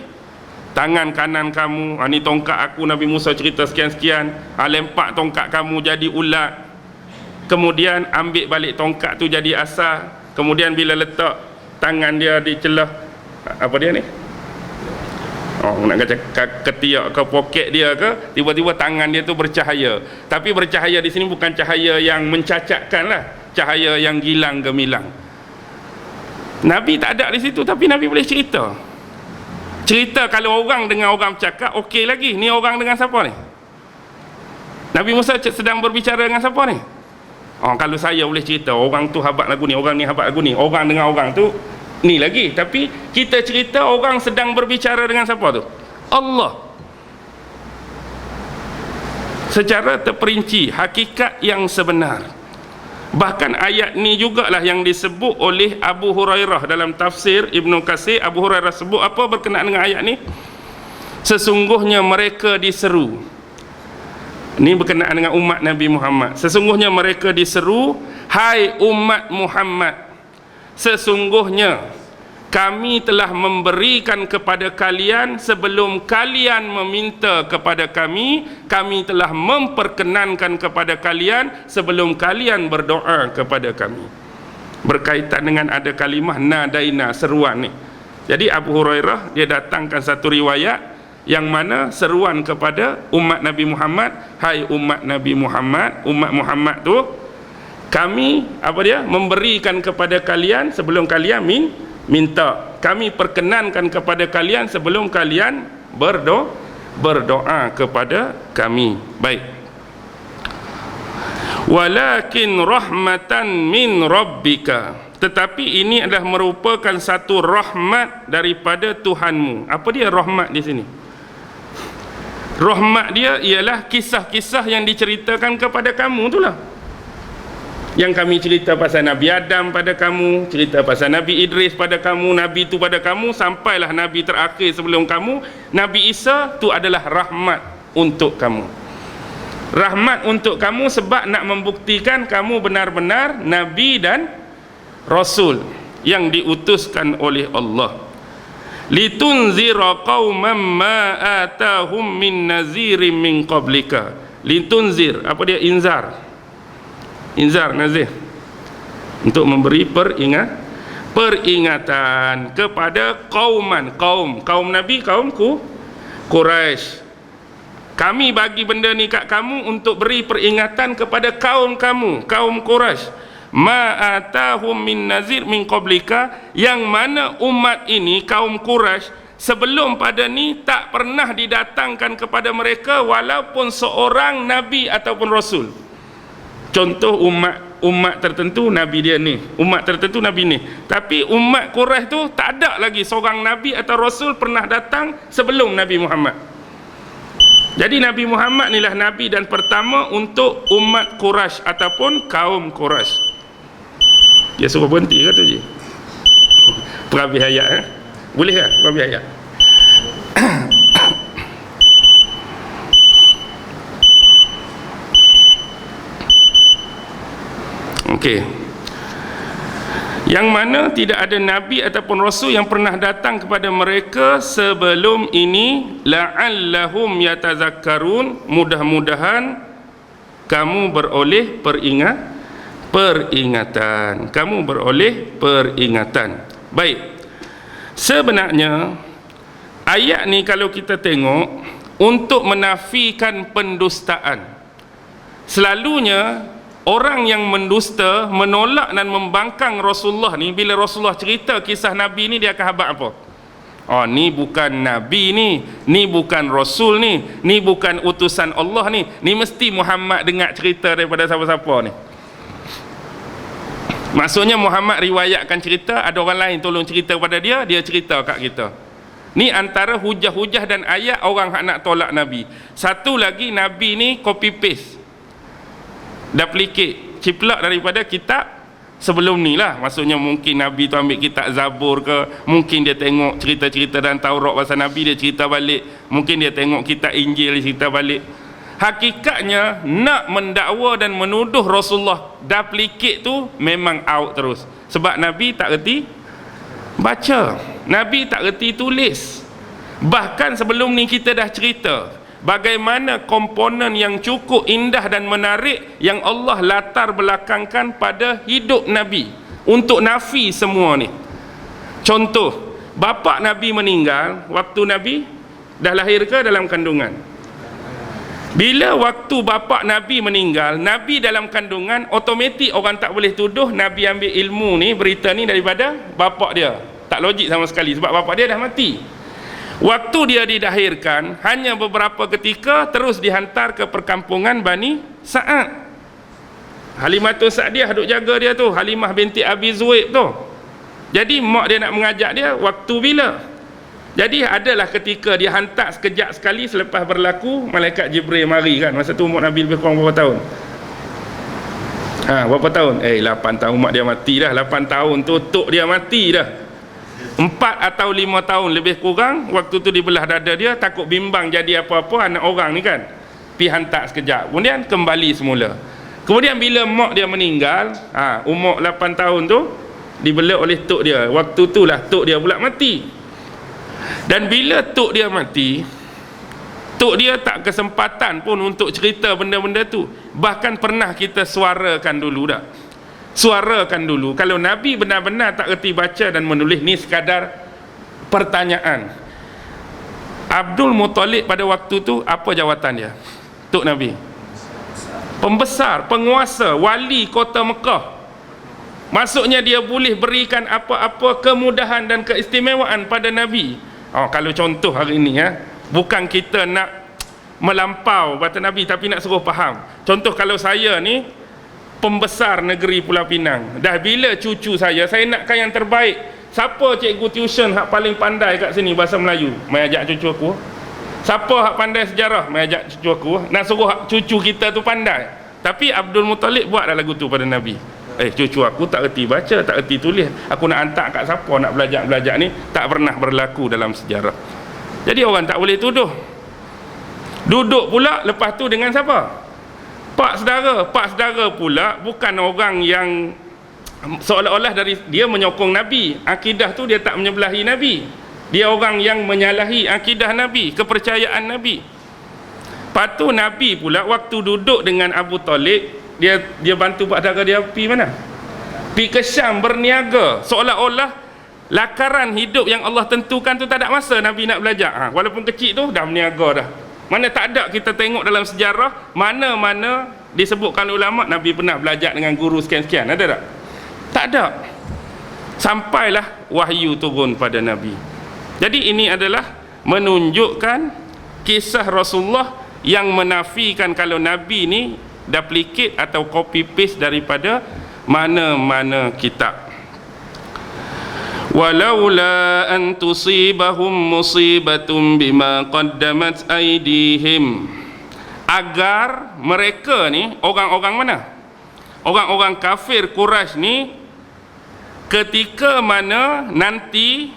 A: tangan kanan kamu. Ni tongkat aku. Nabi Musa cerita sekian-sekian. Lempak tongkat kamu jadi ulat, kemudian ambil balik tongkat tu jadi asal, kemudian bila letak tangan dia di celah apa dia ni, nak kata ketiak ke poket dia ke, tiba-tiba tangan dia tu bercahaya. Tapi bercahaya di sini bukan cahaya yang mencacatkan lah, cahaya yang gilang gemilang. Nabi tak ada di situ, tapi Nabi boleh cerita. Kalau orang dengan orang bercakap, okey lagi. Ni orang dengan siapa ni? Nabi Musa sedang berbicara dengan siapa ni? Kalau saya boleh cerita, orang tu habat lagu ni, orang ni habat lagu ni, orang dengan orang tu ni lagi. Tapi kita cerita orang sedang berbicara dengan siapa tu? Allah. Secara terperinci, hakikat yang sebenar. Bahkan ayat ni jugalah yang disebut oleh Abu Hurairah dalam tafsir Ibnu Katsir. Abu Hurairah sebut apa berkenaan dengan ayat ni? Sesungguhnya mereka diseru. Ini berkenaan dengan umat Nabi Muhammad. Sesungguhnya mereka diseru, hai umat Muhammad, sesungguhnya kami telah memberikan kepada kalian sebelum kalian meminta kepada kami, kami telah memperkenankan kepada kalian sebelum kalian berdoa kepada kami. Berkaitan dengan ada kalimah nadaina, seruan ni. Jadi Abu Hurairah dia datangkan satu riwayat yang mana seruan kepada umat Nabi Muhammad, hai umat Nabi Muhammad, umat Muhammad tu kami memberikan kepada kalian sebelum kalian minta, kami perkenankan kepada kalian sebelum kalian berdoa kepada kami. Baik. Walakin rahmatan min rabbika, tetapi ini adalah merupakan satu rahmat daripada Tuhanmu. Apa dia rahmat di sini? Rahmat dia ialah kisah-kisah yang diceritakan kepada kamu itulah. Yang kami cerita pasal Nabi Adam pada kamu, cerita pasal Nabi Idris pada kamu, Nabi tu pada kamu, sampailah Nabi terakhir sebelum kamu, Nabi Isa tu adalah rahmat untuk kamu. Rahmat untuk kamu sebab nak membuktikan kamu benar-benar Nabi dan Rasul yang diutuskan oleh Allah. Litunzira qauman ma atahum min nazirin min qablika. Litunzir, apa dia? Inzar, nazir, untuk memberi peringatan kepada kaum Nabi, kaumku Quraisy. Kami bagi benda ni kat kamu untuk beri peringatan kepada kaum kamu, kaum Quraisy. Ma atahum min nazir min qablika, yang mana umat ini, kaum Quraisy, sebelum pada ni tak pernah didatangkan kepada mereka walaupun seorang nabi ataupun rasul. Contoh umat tertentu nabi dia ni, umat tertentu nabi ni, tapi umat Quraisy tu tak ada lagi seorang nabi atau rasul pernah datang sebelum Nabi Muhammad. Jadi Nabi Muhammad inilah nabi dan pertama untuk umat Quraisy ataupun kaum Quraisy. Dia suruh berhenti kata je. Perhabis ayat boleh tak? Perhabis ayat. Okey. Yang mana tidak ada nabi ataupun rasul yang pernah datang kepada mereka sebelum ini, la'allahum yatazakkarun, mudah-mudahan kamu beroleh peringatan. Kamu beroleh peringatan. Baik. Sebenarnya ayat ni kalau kita tengok untuk menafikan pendustaan. Selalunya orang yang mendusta, menolak dan membangkang Rasulullah ni, bila Rasulullah cerita kisah Nabi ni, dia akan habaq apa? Oh, ni bukan Nabi ni bukan Rasul ni bukan utusan Allah ni mesti Muhammad dengar cerita daripada siapa-siapa ni. Maksudnya Muhammad riwayatkan cerita, ada orang lain tolong cerita pada dia, dia cerita kat kita. Ni antara hujah-hujah dan ayat orang hak nak tolak Nabi. Satu lagi, Nabi ni copy paste, duplicate, ciplak daripada kitab sebelum ni lah. Maksudnya mungkin Nabi tu ambil kitab Zabur ke, mungkin dia tengok cerita-cerita dan Taurat pasal Nabi, dia cerita balik. Mungkin dia tengok kitab Injil, dia cerita balik. Hakikatnya nak mendakwa dan menuduh Rasulullah duplicate tu memang out terus. Sebab Nabi tak reti baca, Nabi tak reti tulis. Bahkan sebelum ni kita dah cerita bagaimana komponen yang cukup indah dan menarik yang Allah latar belakangkan pada hidup Nabi untuk nafi semua ni. Contoh, bapa Nabi meninggal waktu Nabi dah lahir ke dalam kandungan? Bila waktu bapa Nabi meninggal, Nabi dalam kandungan, automatik orang tak boleh tuduh Nabi ambil ilmu ni, berita ni daripada bapa dia. Tak logik sama sekali sebab bapa dia dah mati. Waktu dia dilahirkan, hanya beberapa ketika terus dihantar ke perkampungan Bani Sa'ad. Halimatul Sa'diyah duk jaga dia tu, Halimah binti Abi Zuhaib tu. Jadi mak dia nak mengajak dia waktu bila? Jadi adalah ketika dia hantar sekejap sekali selepas berlaku, malaikat Jibril mari kan. Masa tu umur Nabi lebih kurang berapa tahun? Berapa tahun? 8 tahun mak dia mati dah. 8 tahun tu tok dia mati dah. 4 atau 5 tahun lebih kurang. Waktu tu dibelah dada dia, takut bimbang jadi apa-apa anak orang ni kan. Pi hantar sekejap. Kemudian kembali semula. Kemudian bila mak dia meninggal, umur 8 tahun tu dibela oleh tok dia. Waktu tu lah tok dia pula mati. Dan bila tok dia mati, tok dia tak kesempatan pun untuk cerita benda-benda tu. Bahkan pernah kita suarakan dulu dah. Suarakan dulu. Kalau Nabi benar-benar tak erti baca dan menulis, ni sekadar pertanyaan. Abdul Muttalib pada waktu tu apa jawatan dia? Tok Nabi pembesar, penguasa, wali kota Mekah. Maksudnya dia boleh berikan apa-apa kemudahan dan keistimewaan pada Nabi. Kalau contoh hari ini bukan kita nak melampau kata Nabi, tapi nak suruh faham. Contoh kalau saya ni pembesar negeri Pulau Pinang, dah bila cucu saya nakkan yang terbaik. Siapa cikgu tuition hak paling pandai kat sini bahasa Melayu? Mai ajak cucu aku. Siapa hak pandai sejarah? Mai ajak cucu aku. Nak suruh cucu kita tu pandai. Tapi Abdul Muttalib buat dah lagu tu pada Nabi. Cucu aku tak erti baca, tak erti tulis, aku nak hantar kat siapa nak belajar ni, tak pernah berlaku dalam sejarah. Jadi orang tak boleh tuduh. Duduk pula lepas tu dengan siapa? Pak saudara pula bukan orang yang seolah-olah dari dia menyokong Nabi. Akidah tu dia tak menyebelahi Nabi. Dia orang yang menyalahi akidah Nabi, kepercayaan Nabi. Lepas tu Nabi pula waktu duduk dengan Abu Talib, dia bantu pak saudara dia pergi mana? Pergi ke Syam berniaga. Seolah-olah lakaran hidup yang Allah tentukan tu tak ada masa Nabi nak belajar. Walaupun kecil tu dah berniaga dah. Mana tak ada kita tengok dalam sejarah mana-mana disebutkan ulama Nabi pernah belajar dengan guru sekian-sekian, ada tak? Tak ada. Sampailah wahyu turun pada Nabi. Jadi ini adalah menunjukkan kisah Rasulullah yang menafikan kalau Nabi ni duplicate atau copy paste daripada mana-mana kitab. Walaula an tusibahum musibatun bima qaddamat aydihim, agar mereka ni orang-orang mana? Orang-orang kafir Quraisy ni ketika mana nanti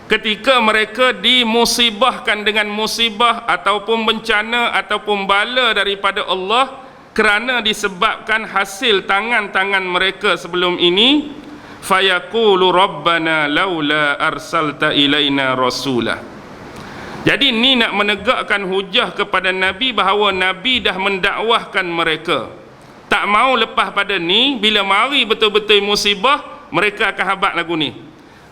A: ketika mereka dimusibahkan dengan musibah ataupun bencana ataupun bala daripada Allah kerana disebabkan hasil tangan-tangan mereka sebelum ini, fayaqulu rabbana laula arsalta ilaina rasulah. Jadi ni nak menegakkan hujah kepada Nabi bahawa Nabi dah mendakwahkan mereka. Tak mau lepas pada ni, bila mari betul-betul musibah, mereka akan habaq lagu ni.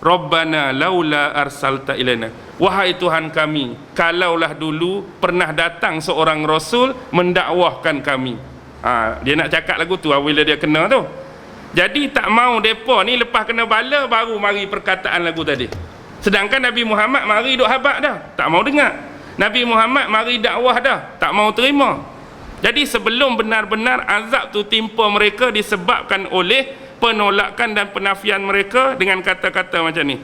A: Rabbana laula arsalta ilaina. Wahai Tuhan kami, kalaulah dulu pernah datang seorang rasul mendakwahkan kami. Dia nak cakap lagu tu bila dia kena tu. Jadi tak mau depa ni lepas kena bala baru mari perkataan lagu tadi. Sedangkan Nabi Muhammad mari duk habaq dah, tak mau dengar. Nabi Muhammad mari dakwah dah, tak mau terima. Jadi sebelum benar-benar azab tu timpa mereka disebabkan oleh penolakan dan penafian mereka dengan kata-kata macam ni.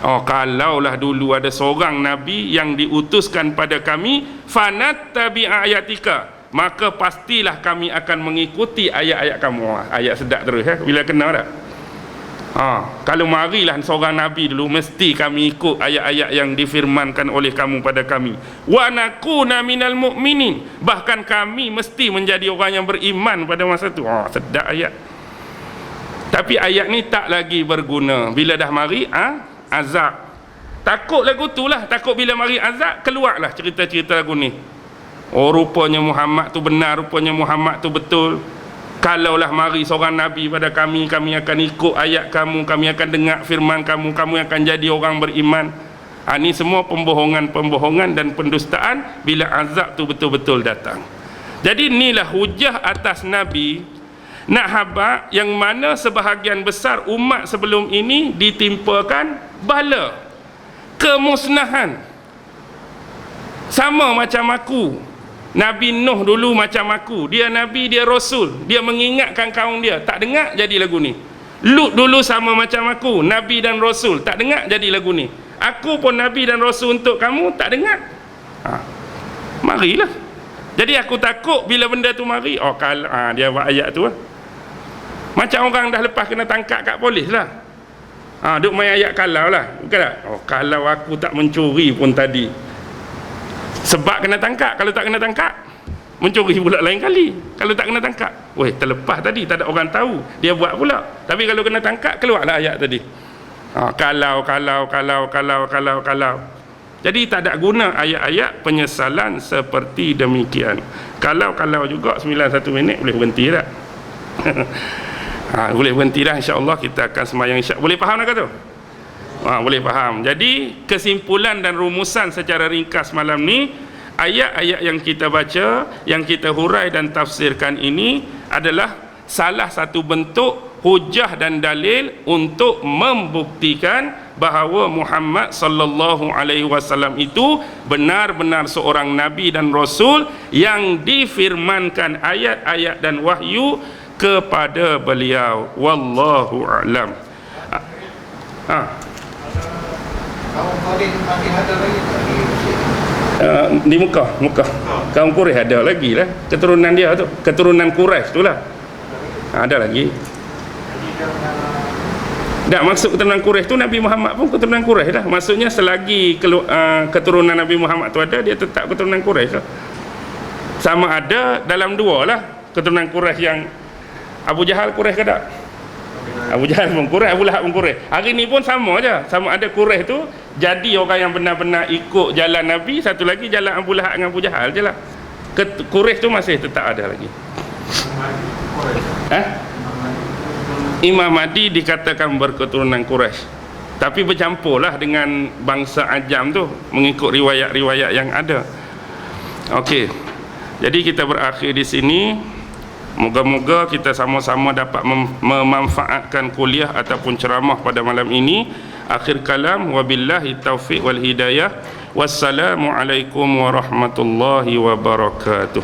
A: Kalaulah dulu ada seorang Nabi yang diutuskan pada kami, fanattabi ayatika, maka pastilah kami akan mengikuti ayat-ayat kamu. Ayat sedap terus bila kena dah. Kalau marilah seorang Nabi dulu, mesti kami ikut ayat-ayat yang difirmankan oleh kamu pada kami. Wa nakuna minal mu'minin, bahkan kami mesti menjadi orang yang beriman pada masa tu. Sedap ayat. Tapi ayat ni tak lagi berguna bila dah mari azab. Takut lagu tu lah, takut bila mari azab keluarlah cerita-cerita lagu ni. Rupanya Muhammad tu benar, rupanya Muhammad tu betul. Kalaulah mari seorang Nabi pada kami, kami akan ikut ayat kamu, kami akan dengar firman kamu, kami akan jadi orang beriman. Ini semua pembohongan dan pendustaan bila azab tu betul-betul datang. Jadi inilah hujah atas Nabi nak habaq yang mana sebahagian besar umat sebelum ini ditimpakan bala, kemusnahan. Sama macam aku. Nabi Nuh dulu macam aku, dia Nabi, dia Rasul, dia mengingatkan kaum dia, tak dengar jadi lagu ni. Lut dulu sama macam aku, Nabi dan Rasul, tak dengar jadi lagu ni. Aku pun Nabi dan Rasul untuk kamu, tak dengar. Marilah. Jadi aku takut bila benda tu mari, kalau dia buat ayat tu macam orang dah lepas kena tangkap kat polis lah. Duk main ayat kalau lah, bukan tak? Kalau aku tak mencuri pun tadi, sebab kena tangkap. Kalau tak kena tangkap, mencuri pula lain kali. Kalau tak kena tangkap, terlepas tadi, tak ada orang tahu, dia buat pula. Tapi kalau kena tangkap, keluarlah ayat tadi. Kalau. Jadi tak ada guna ayat-ayat penyesalan seperti demikian. Kalau juga 91 minit boleh berhenti tak? Boleh berhenti dah, insya-Allah kita akan sembahyang isyak. Boleh faham tak tu? Boleh faham. Jadi kesimpulan dan rumusan secara ringkas malam ni, ayat-ayat yang kita baca, yang kita hurai dan tafsirkan ini adalah salah satu bentuk hujah dan dalil untuk membuktikan bahawa Muhammad sallallahu alaihi wasallam itu benar-benar seorang nabi dan rasul yang difirmankan ayat-ayat dan wahyu kepada beliau. Wallahu a'lam.
B: Kaum Khalid masih ada lagi tak di Mesir?
A: Di Mekah kaum Quraisy ada lagi lah keturunan dia tu, keturunan Quraisy tu lah. Ada lagi. Tak, maksud keturunan Quraisy tu Nabi Muhammad pun keturunan Quraisy dah. Maksudnya selagi keturunan Nabi Muhammad tu ada, dia tetap keturunan Quraisy lah. Sama ada dalam dua lah, keturunan Quraisy yang Abu Jahal Quraisy ke tak? Abu Jahal pun Quraisy, Abu Lahab pun Quraisy. Hari ni pun sama aja. Sama ada Quraisy tu jadi orang yang benar-benar ikut jalan Nabi, satu lagi jalan Abu Lahab dengan Abu Jahal je lah. Quraisy tu masih tetap ada lagi. Imam Mahdi dikatakan berketurunan Quraisy, tapi bercampurlah dengan bangsa Ajam tu mengikut riwayat-riwayat yang ada. Okey. Jadi kita berakhir di sini. Moga-moga kita sama-sama dapat memanfaatkan kuliah ataupun ceramah pada malam ini. Akhir kalam, wabillahi taufiq wal hidayah. Wassalamualaikum warahmatullahi wabarakatuh.